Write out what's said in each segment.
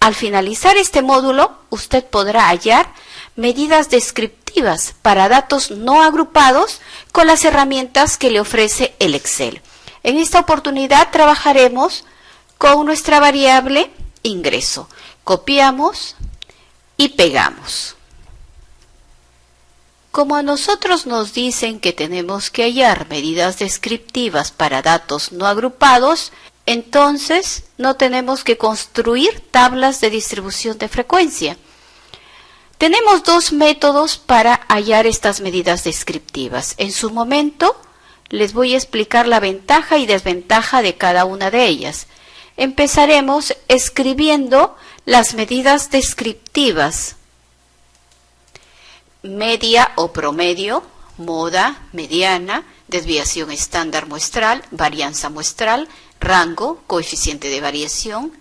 Al finalizar este módulo, usted podrá hallar medidas descriptivas para datos no agrupados con las herramientas que le ofrece el Excel. En esta oportunidad trabajaremos con nuestra variable ingreso. Copiamos y pegamos. Como a nosotros nos dicen que tenemos que hallar medidas descriptivas para datos no agrupados, entonces no tenemos que construir tablas de distribución de frecuencia. Tenemos dos métodos para hallar estas medidas descriptivas. En su momento les voy a explicar la ventaja y desventaja de cada una de ellas. Empezaremos escribiendo las medidas descriptivas. Media o promedio, moda, mediana, desviación estándar muestral, varianza muestral, rango, coeficiente de variación,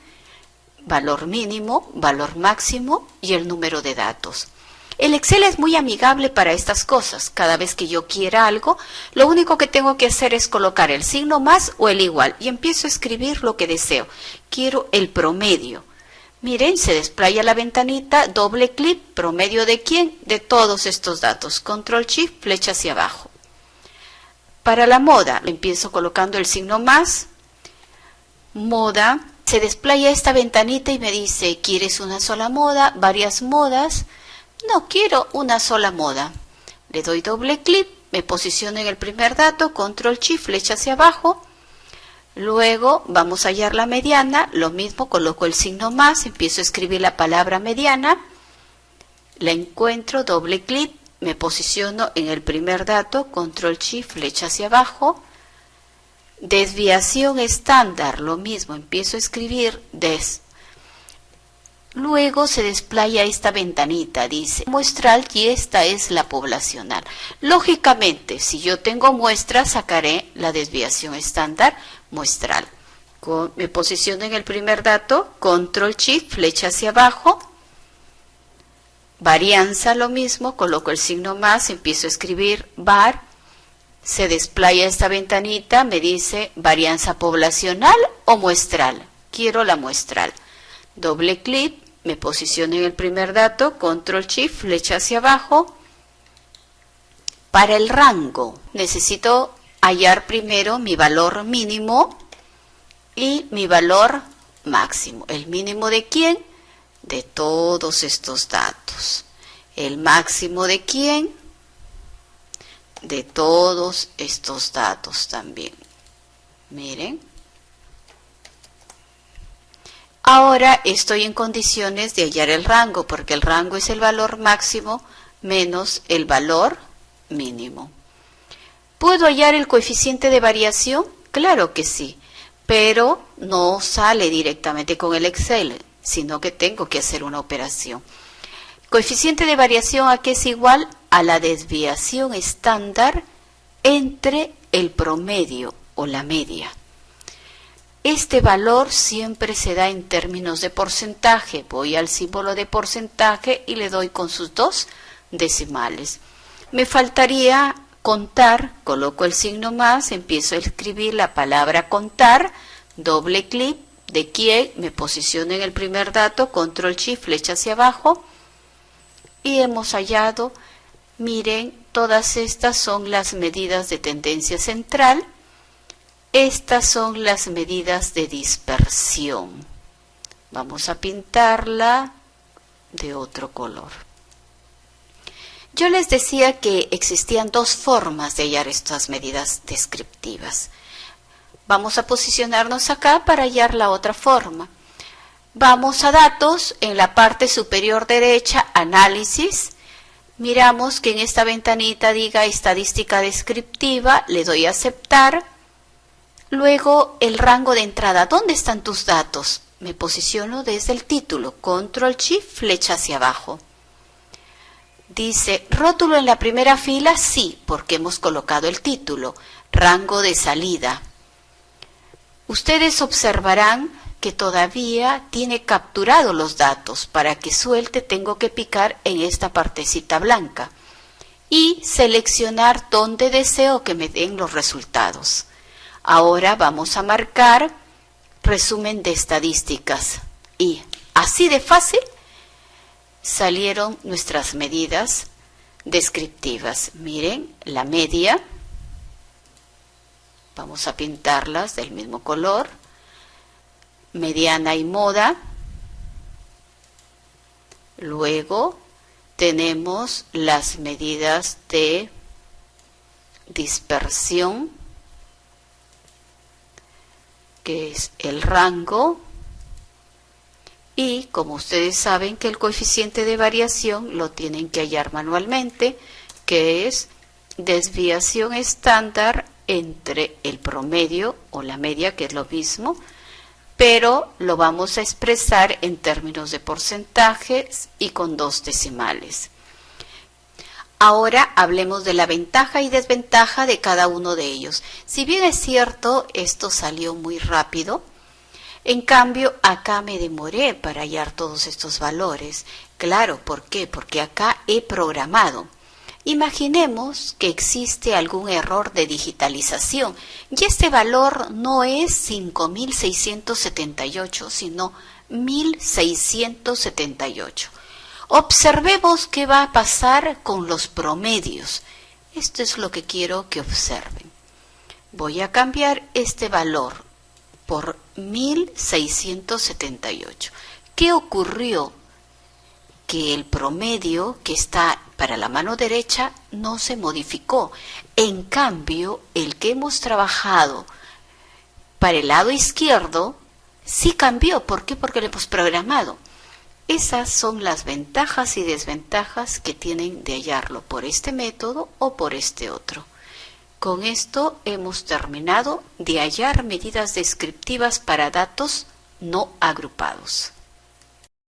valor mínimo, valor máximo y el número de datos. El Excel es muy amigable para estas cosas. Cada vez que yo quiera algo, lo único que tengo que hacer es colocar el signo más o el igual y empiezo a escribir lo que deseo. Quiero el promedio. Miren, se desplaya la ventanita, doble clic, promedio de quién, de todos estos datos. Control Shift, flecha hacia abajo. Para la moda, empiezo colocando el signo más, moda, se desplaya esta ventanita y me dice, ¿quieres una sola moda, varias modas? No, quiero una sola moda. Le doy doble clic, me posiciono en el primer dato, Control Shift, flecha hacia abajo. Luego vamos a hallar la mediana, lo mismo, coloco el signo más, empiezo a escribir la palabra mediana, la encuentro, doble clic, me posiciono en el primer dato, Control Shift, flecha hacia abajo. Desviación estándar, lo mismo, empiezo a escribir des. Luego se desplaya esta ventanita, dice muestral y esta es la poblacional. Lógicamente, si yo tengo muestras, sacaré la desviación estándar muestral. Me posiciono en el primer dato, Control Shift, flecha hacia abajo. Varianza, lo mismo, coloco el signo más, empiezo a escribir var. Se desplaya esta ventanita, me dice varianza poblacional o muestral. Quiero la muestral. Doble clic, me posiciono en el primer dato, Control Shift, flecha hacia abajo. Para el rango, necesito hallar primero mi valor mínimo y mi valor máximo. ¿El mínimo de quién? De todos estos datos. ¿El máximo de quién? De todos estos datos también. Miren. Ahora estoy en condiciones de hallar el rango, porque el rango es el valor máximo menos el valor mínimo. ¿Puedo hallar el coeficiente de variación? Claro que sí, pero no sale directamente con el Excel, sino que tengo que hacer una operación. Coeficiente de variación, ¿a qué es igual? A la desviación estándar entre el promedio o la media. Este valor siempre se da en términos de porcentaje. Voy al símbolo de porcentaje y le doy con sus dos decimales. Me faltaría contar, coloco el signo más, empiezo a escribir la palabra contar, doble clic, de quién, me posiciono en el primer dato, Control Shift, flecha hacia abajo, y hemos hallado, miren, todas estas son las medidas de tendencia central, estas son las medidas de dispersión. Vamos a pintarla de otro color. Yo les decía que existían dos formas de hallar estas medidas descriptivas. Vamos a posicionarnos acá para hallar la otra forma. Vamos a datos, en la parte superior derecha, análisis. Miramos que en esta ventanita diga estadística descriptiva, le doy a aceptar. Luego el rango de entrada, ¿dónde están tus datos? Me posiciono desde el título, Control Shift, flecha hacia abajo. Dice, rótulo en la primera fila, sí, porque hemos colocado el título. Rango de salida. Ustedes observarán que todavía tiene capturado los datos. Para que suelte tengo que picar en esta partecita blanca y seleccionar donde deseo que me den los resultados. Ahora vamos a marcar resumen de estadísticas y así de fácil salieron nuestras medidas descriptivas. Miren, la media, vamos a pintarlas del mismo color, mediana y moda. Luego tenemos las medidas de dispersión, que es el rango, y como ustedes saben que el coeficiente de variación lo tienen que hallar manualmente, que es desviación estándar entre el promedio o la media, que es lo mismo, pero lo vamos a expresar en términos de porcentajes y con 2 decimales. Ahora hablemos de la ventaja y desventaja de cada uno de ellos. Si bien es cierto, esto salió muy rápido, en cambio acá me demoré para hallar todos estos valores. Claro, ¿por qué? Porque acá he programado. Imaginemos que existe algún error de digitalización y este valor no es 5678, sino 1678. Observemos qué va a pasar con los promedios. Esto es lo que quiero que observen. Voy a cambiar este valor por 1678. ¿Qué ocurrió? Que el promedio que está para la mano derecha no se modificó. En cambio, el que hemos trabajado para el lado izquierdo sí cambió. ¿Por qué? Porque lo hemos programado. Esas son las ventajas y desventajas que tienen de hallarlo por este método o por este otro. Con esto hemos terminado de hallar medidas descriptivas para datos no agrupados.